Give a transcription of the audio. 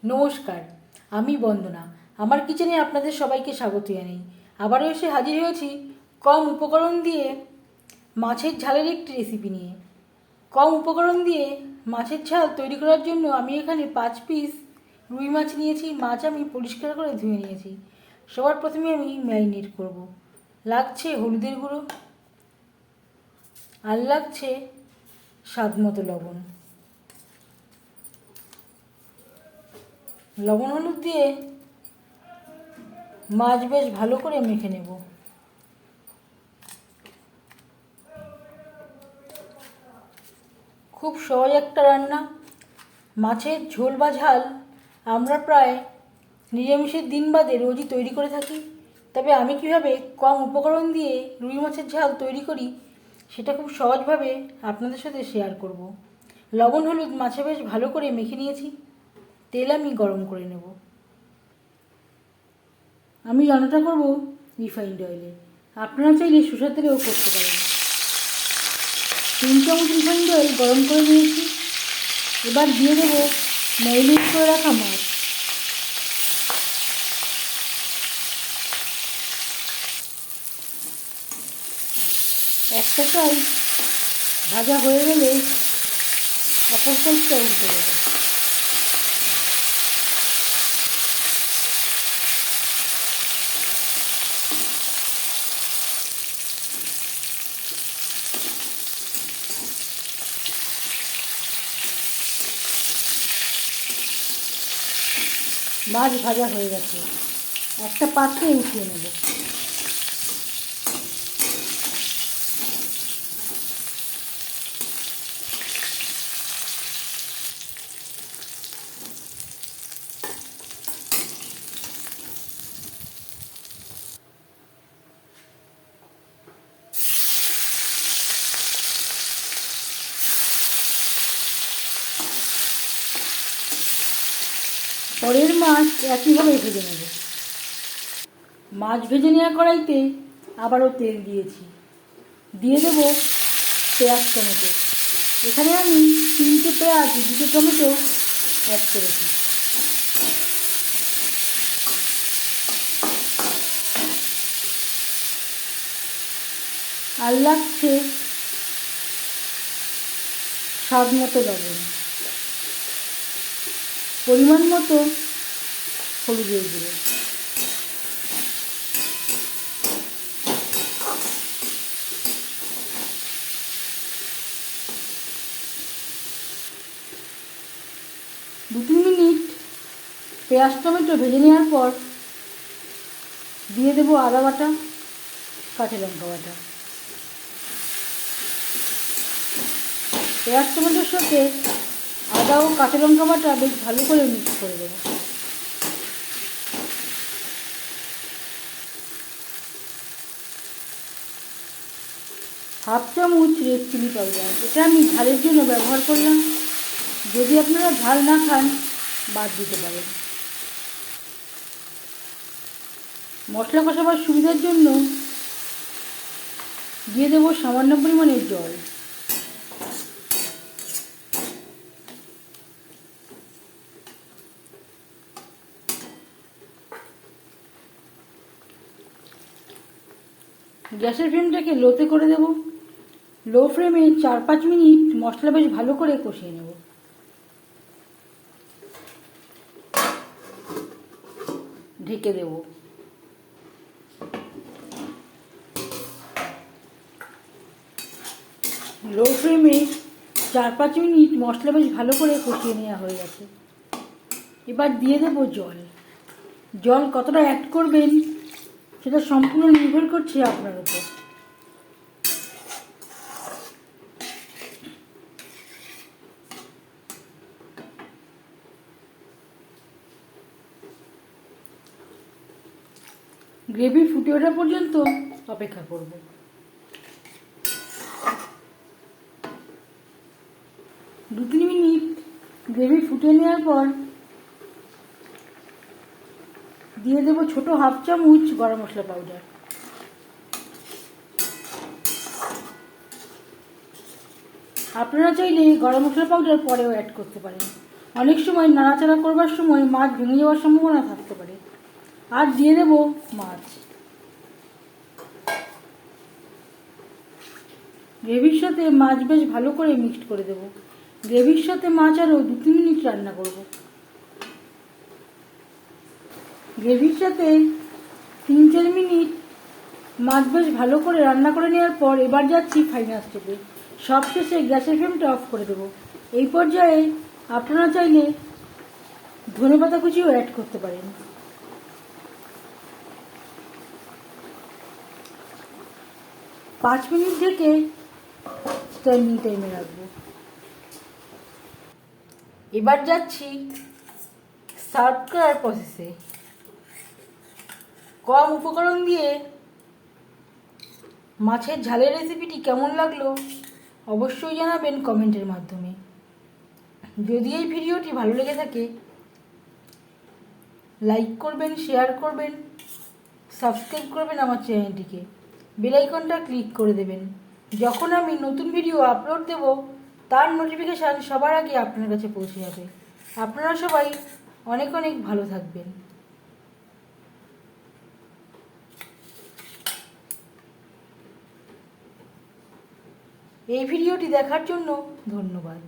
নমস্কার, আমি বন্দনা। আমার কিচেনে আপনাদের সবাইকে স্বাগত জানাই। আবারও এসে হাজির হয়েছি কম উপকরণ দিয়ে মাছের ঝালের একটি রেসিপি নিয়ে। কম উপকরণ দিয়ে মাছের ঝাল তৈরি করার জন্য আমি এখানে 5 পিস রুই মাছ নিয়েছি। মাছ আমি পরিষ্কার করে ধুয়ে নিয়েছি। সবার প্রথমে আমি ম্যারিনেট করব। লাগছে হলুদের গুঁড়ো, আর লাগছে স্বাদ মতো লবণ। লবণ হলুদ দিয়ে মাছ বেশ ভালো করে মেখে নেব। খুব সহজ একটা রান্না, মাছের ঝোল বা ঝাল আমরা প্রায় নিরামিষের দিন বাদে রোজই তৈরি করে থাকি। তবে আমি কিভাবে কম উপকরণ দিয়ে রুই মাছের ঝাল তৈরি করি সেটা খুব সহজভাবে আপনাদের সাথে শেয়ার করব। লবণ হলুদ মাছে বেশ ভালো করে মেখে নিয়েছি। তেল আমি গরম করে নেব। আমি রান্নাটা করব রিফাইন্ড অয়েলে, আপনারা চাইলে সরষের তেলেও করতে পারেন। 3 চামচ রিফাইন্ড অয়েল গরম করে নিয়েছি। এবার দিয়ে দেবো ম্যারিনেট করে রাখা মাছ। একটা সাইড ভাজা হয়ে গেলে অপর সাইডটা উল্টে দেবো। মাছ ভাজা হয়ে গেছে, একটা পাত্রে উঠিয়ে নেব। পরের মাছ একইভাবে ভেজে নেব। মাছ ভেজে নেওয়া কড়াইতে আবারও তেল দিয়েছি। দিয়ে দেবো পেঁয়াজ টমেটো। এখানে আমি 3টে পেঁয়াজ 2টে টমেটো অ্যাড করেছি। আর লাগছে স্বাদ মতো লবণ, পরিমাণ মতো হলুদের গুঁড়ো। দু 3 মিনিট পেঁয়াজ টমেটো ভেজে নেওয়ার পর দিয়ে দেবো আদা বাটা, কাঁচা লঙ্কা বাটা। পেঁয়াজ টমেটোর সাথে আদা ও কাঁচা লঙ্কা বাটা বেশ ভালো করে মিক্স করে দেবো। হাফ চামচ রেড চিলি পাউডার, এটা আমি ঝালের জন্য ব্যবহার করলাম। যদি আপনারা ঝাল না খান বাদ দিতে পারেন। মশলা কষাবার সুবিধার জন্য দিয়ে দেবো সামান্য পরিমাণের জল। গ্যাসের ফ্লেমটাকে লোতে করে দেব। লো ফ্লেমে 4-5 মিনিট মশলা বেশ ভালো করে কষিয়ে নেব। ঢেকে দেব। লো ফ্লেমে 4-5 মিনিট মশলা বেশ ভালো করে কষিয়ে নেওয়া হয়ে গেছে। এবার দিয়ে দেব জল। জল কতটা অ্যাড করবেন সেটা সম্পূর্ণ নির্ভর করছে আপনার উপর। গ্রেভি ফুটে ওঠা পর্যন্ত অপেক্ষা করব। দু 3 মিনিট গ্রেভি ফুটে নেওয়ার পর দিয়ে দেবো ছোটো হাফ চামচ গরম মশলা পাউডার। আপনারা চাইলে গরম মশলা পাউডার পরেও অ্যাড করতে পারেন। অনেক সময় নাড়াচাড়া করবার সময় মাছ ভেঙে যাওয়ার সম্ভাবনা থাকতে পারে। আর দিয়ে দেব মাছ। গ্রেভির সাথে মাছ বেশ ভালো করে মিক্সড করে দেব। গ্রেভির সাথে মাছ আরও 2-3 মিনিট রান্না করব। গ্রেভির সাথে 3-4 মিনিট মাছ বেশ ভালো করে রান্না করে নেওয়ার পর এবার যাচ্ছি ফাইনাল স্টেপে। সবশেষে গ্যাসের ফ্লেমটা অফ করে দেবো। এই পর্যায়ে আপনারা চাইলে ধনেপাতা কুচিও অ্যাড করতে পারেন। 5 মিনিট ঢেকে স্ট্যান্ডিং টাইমে রাখবো। এবার যাচ্ছি সার্ভ করার প্রসেসে। কম উপকরণ দিয়ে মাছের ঝালের রেসিপিটি কেমন লাগলো অবশ্যই জানাবেন কমেন্টের মাধ্যমে। যদি এই ভিডিওটি ভালো লেগে থাকে লাইক করবেন, শেয়ার করবেন, সাবস্ক্রাইব করবেন আমার চ্যানেলটিকে, বেল আইকনটা ক্লিক করে দেবেন। যখন আমি নতুন ভিডিও আপলোড দেব তার নোটিফিকেশান সবার আগে আপনার কাছে পৌঁছে যাবে। আপনারা সবাই অনেক অনেক ভালো থাকবেন। এই ভিডিওটি দেখার জন্য ধন্যবাদ।